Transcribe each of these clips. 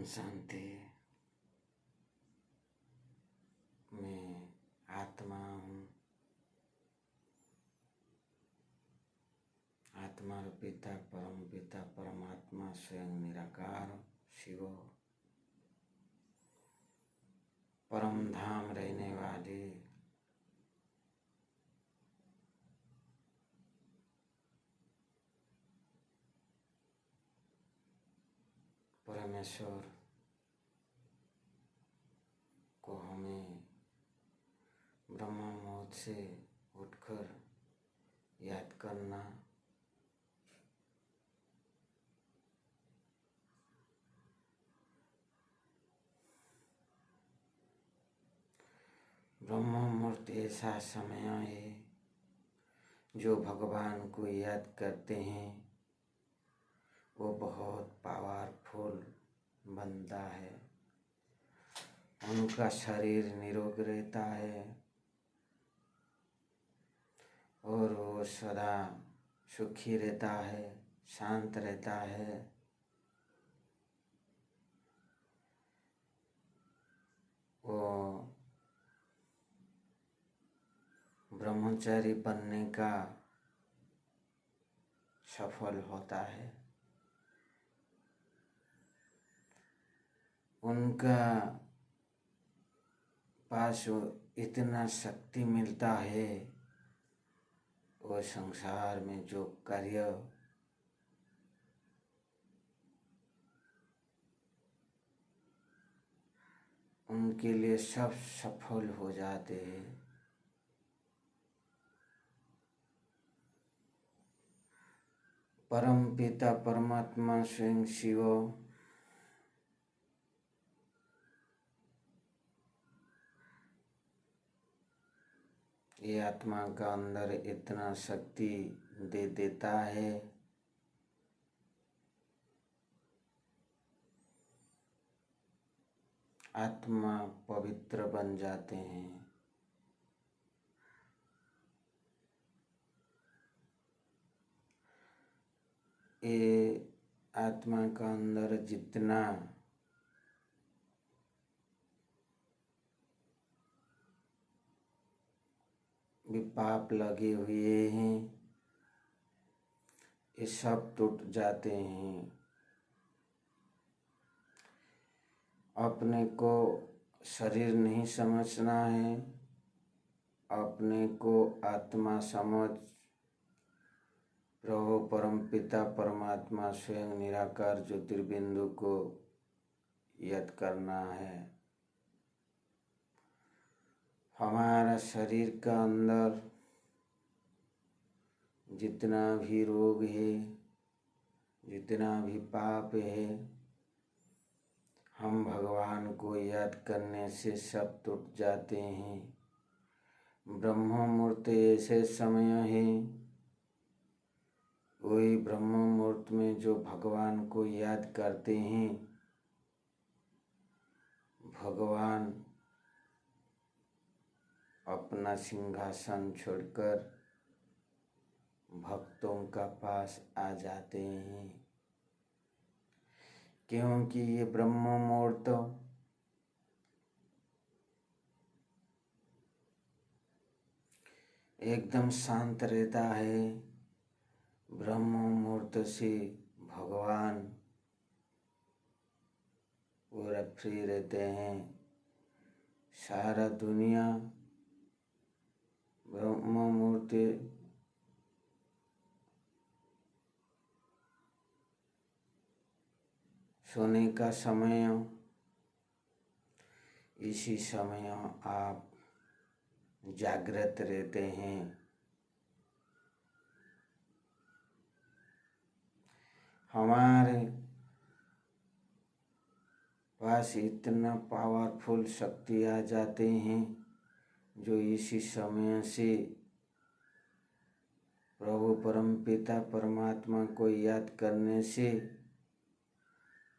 शांति। मैं आत्मा हूँ। आत्मा पिता परम पिता परमात्मा स्वयं निराकार शिव परम धाम रहने वाले परमेश्वर को हमें ब्रह्म मुहूर्त से उठकर याद करना, ब्रह्म मुहूर्त ऐसा समय है जो भगवान को याद करते हैं वो बहुत पावरफुल बनता है। उनका शरीर निरोग रहता है और वो सदा सुखी रहता है, शांत रहता है। वो ब्रह्मचारी बनने का सफल होता है। उनका पास इतना शक्ति मिलता है, वो संसार में जो कार्य उनके लिए सब सफल हो जाते हैं। परम पिता परमात्मा स्वयं शिव ये आत्मा का अंदर इतना शक्ति दे देता है, आत्मा पवित्र बन जाते हैं। ये आत्मा का अंदर जितना भी पाप लगे हुए हैं ये सब टूट जाते हैं। अपने को शरीर नहीं समझना है, अपने को आत्मा समझ प्रभु परम पिता परमात्मा स्वयं निराकार ज्योतिर्बिंदु को याद करना है। हमारा शरीर का अंदर जितना भी रोग है, जितना भी पाप है, हम भगवान को याद करने से सब टूट जाते हैं। ब्रह्म मुहूर्त ऐसे समय है, वही ब्रह्म मुहूर्त में जो भगवान को याद करते हैं, भगवान अपना सिंहासन छोड़कर भक्तों का पास आ जाते हैं। क्योंकि ये ब्रह्म मुहूर्त एकदम शांत रहता है। ब्रह्म मुहूर्त से भगवान पूरा फ्री रहते हैं। सारा दुनिया ब्रह्म मुहूर्त सोने का समय, इसी समय आप जागृत रहते हैं। हमारे पास इतना पावरफुल शक्ति आ जाते हैं जो इसी समय से प्रभु परम पिता परमात्मा को याद करने से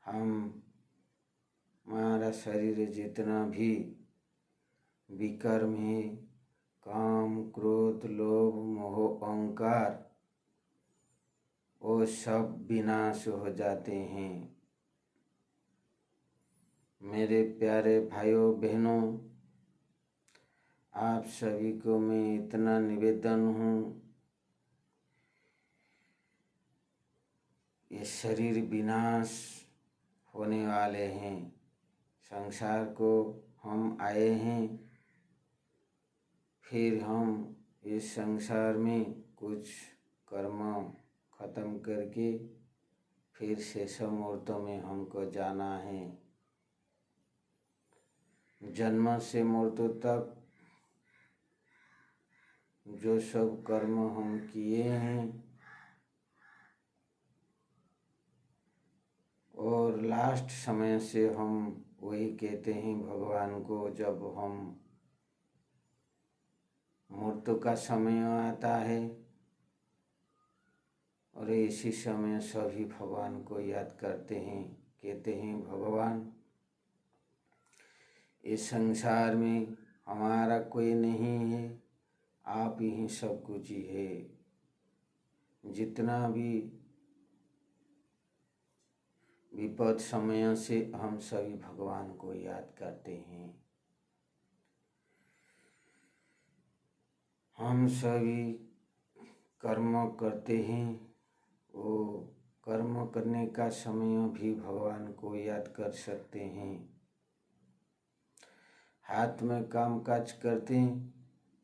हमारा शरीर जितना भी विकर्म है, काम क्रोध लोभ मोह अहंकार, वो सब विनाश हो जाते हैं। मेरे प्यारे भाइयों बहनों, आप सभी को मैं इतना निवेदन हूँ, ये शरीर विनाश होने वाले हैं। संसार को हम आए हैं, फिर हम इस संसार में कुछ कर्म खत्म करके फिर शेष मुहूर्त में हमको जाना है। जन्म से मृत्यु तक जो सब कर्म हम किए हैं और लास्ट समय से हम वही कहते हैं भगवान को, जब हम मृत्यु का समय आता है और इसी समय सभी भगवान को याद करते हैं, कहते हैं भगवान इस संसार में हमारा कोई नहीं है, आप ही सब कुछ ही है। जितना भी विपद समय से हम सभी भगवान को याद करते हैं। हम सभी कर्म करते हैं, वो कर्म करने का समय भी भगवान को याद कर सकते हैं। हाथ में काम काज करते हैं,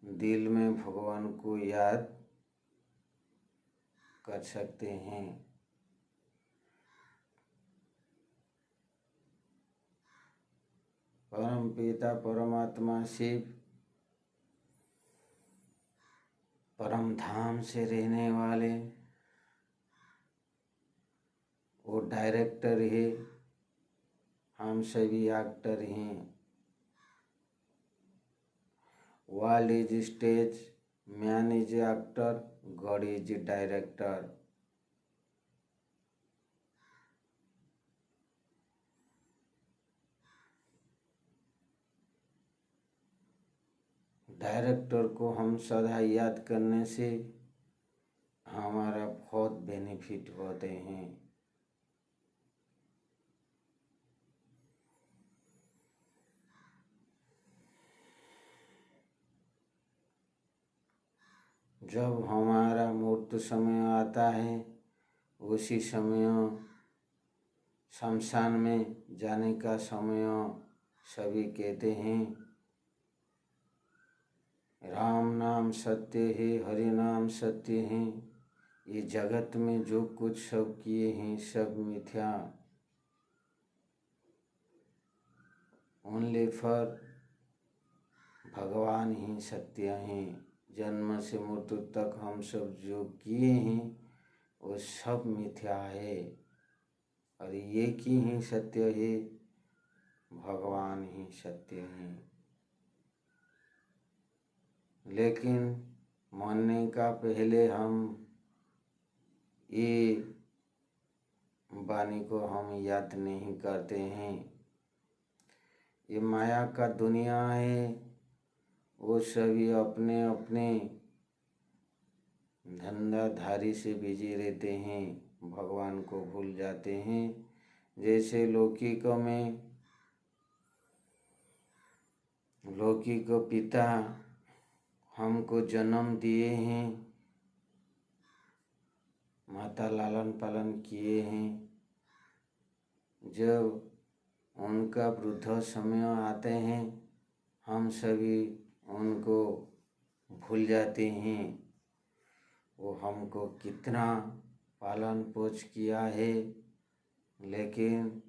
दिल में भगवान को याद कर सकते हैं। परम पिता परमात्मा शिव परम धाम से रहने वाले वो डायरेक्टर है, हम सभी एक्टर हैं। World is stage, man is actor, God is director. Director को हम सदा याद करने से हमारा बहुत बेनिफिट होते हैं। जब हमारा मृत्यु समय आता है, उसी समय शमशान में जाने का समय सभी कहते हैं राम नाम सत्य है, हरि नाम सत्य है। ये जगत में जो कुछ सब किए हैं सब मिथ्या, ओनली फॉर भगवान ही सत्य हैं। जन्म से मृत्यु तक हम सब जो किए हैं वो सब मिथ्या है और एक ही सत्य है, भगवान ही सत्य हैं। लेकिन मरने का पहले हम ये वाणी को हम याद नहीं करते हैं। ये माया का दुनिया है, वो सभी अपने अपने धंधाधारी से बिजी रहते हैं, भगवान को भूल जाते हैं। जैसे लौकिक में लौकिक पिता हमको जन्म दिए हैं, माता लालन पालन किए हैं। जब उनका वृद्ध समय आते हैं, हम सभी उनको भूल जाते हैं। वो हमको कितना पालन पोष किया है, लेकिन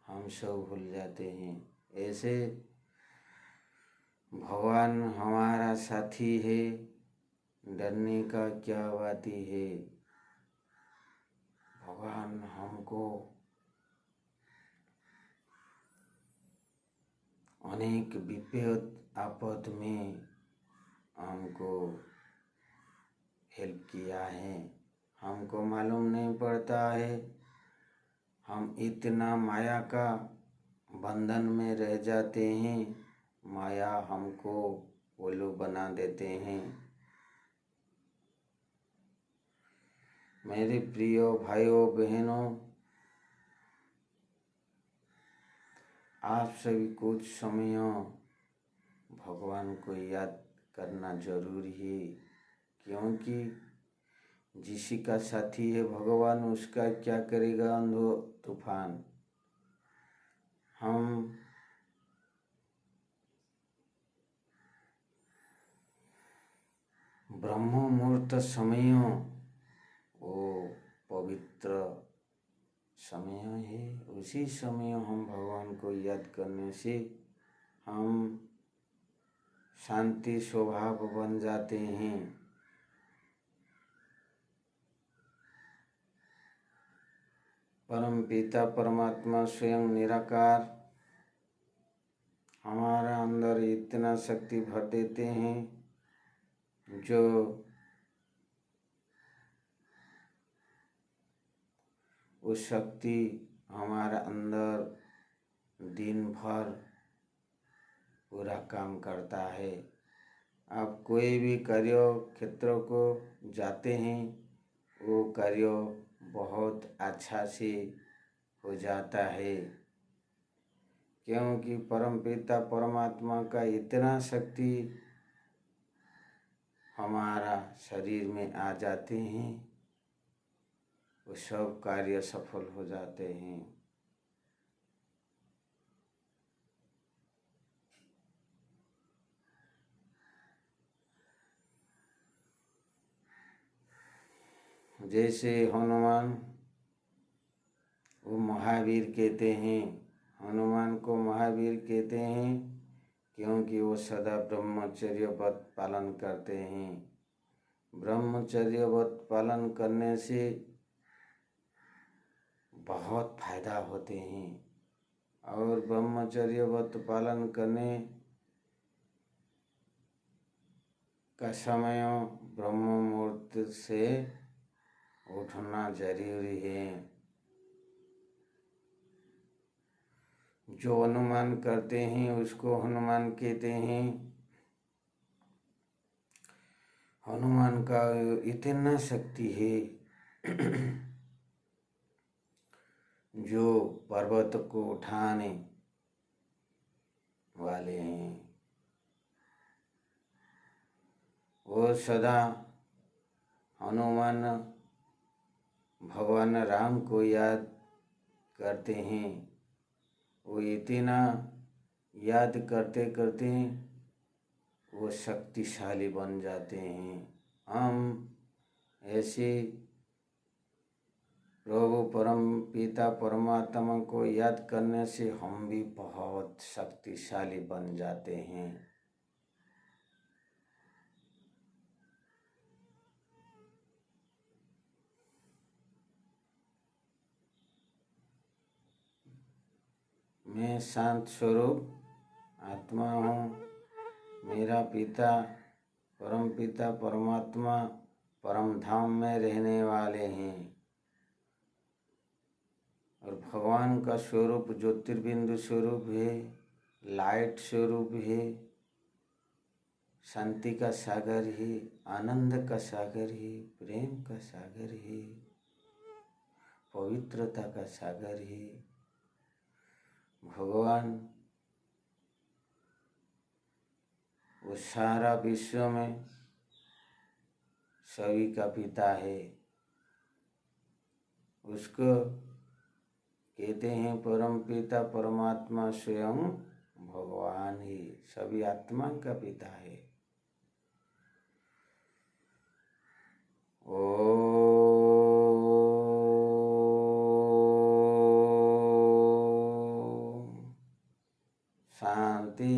हम सब भूल जाते हैं। ऐसे भगवान हमारा साथी है, डरने का क्या बात है। भगवान हमको अनेक विपद आपद में हमको हेल्प किया है, हमको मालूम नहीं पड़ता है। हम इतना माया का बंधन में रह जाते हैं, माया हमको उल्लू बना देते हैं। मेरे प्रिय भाइयों बहनों, आप सभी कुछ समय भगवान को याद करना जरूरी है, क्योंकि जिसी का साथी है भगवान उसका क्या करेगा अंधो तूफान। हम ब्रह्म मुहूर्त समय वो पवित्र समय है, उसी समय हम भगवान को याद करने से हम शांति स्वभाव बन जाते हैं। परम पिता परमात्मा स्वयं निराकार हमारा अंदर इतना शक्ति भर देते हैं जो उस शक्ति हमारा अंदर दिन भर पूरा काम करता है। आप कोई भी कार्य क्षेत्र को जाते हैं, वो कार्य बहुत अच्छा से हो जाता है, क्योंकि परमपिता परमात्मा का इतना शक्ति हमारा शरीर में आ जाते हैं, वो सब कार्य सफल हो जाते हैं। जैसे हनुमान, वो महावीर कहते हैं, हनुमान को महावीर कहते हैं क्योंकि वो सदा ब्रह्मचर्य व्रत पालन करते हैं। ब्रह्मचर्य व्रत पालन करने से बहुत फायदा होते हैं, और ब्रह्मचर्य व्रत पालन करने का समय ब्रह्म मुहूर्त से उठना जरूरी है। जो अनुमान करते हैं उसको हनुमान कहते हैं। हनुमान का इतना शक्ति है जो पर्वत को उठाने वाले हैं। वो सदा हनुमान भगवान राम को याद करते हैं। वो इतना याद करते करते वो शक्तिशाली बन जाते हैं। हम ऐसे प्रभु परम पिता परमात्मा को याद करने से हम भी बहुत शक्तिशाली बन जाते हैं। मैं शांत स्वरूप आत्मा हूँ। मेरा पिता परम पिता परमात्मा परम धाम में रहने वाले हैं, और भगवान का स्वरूप ज्योतिर्बिंदु स्वरूप है, लाइट स्वरूप है, शांति का सागर है, आनंद का सागर है, प्रेम का सागर है, पवित्रता का सागर है। भगवान वो सारा विश्व में सभी का पिता है। उसको कहते हैं परम पिता परमात्मा स्वयं भगवान ही सभी आत्मा का पिता है। शांति।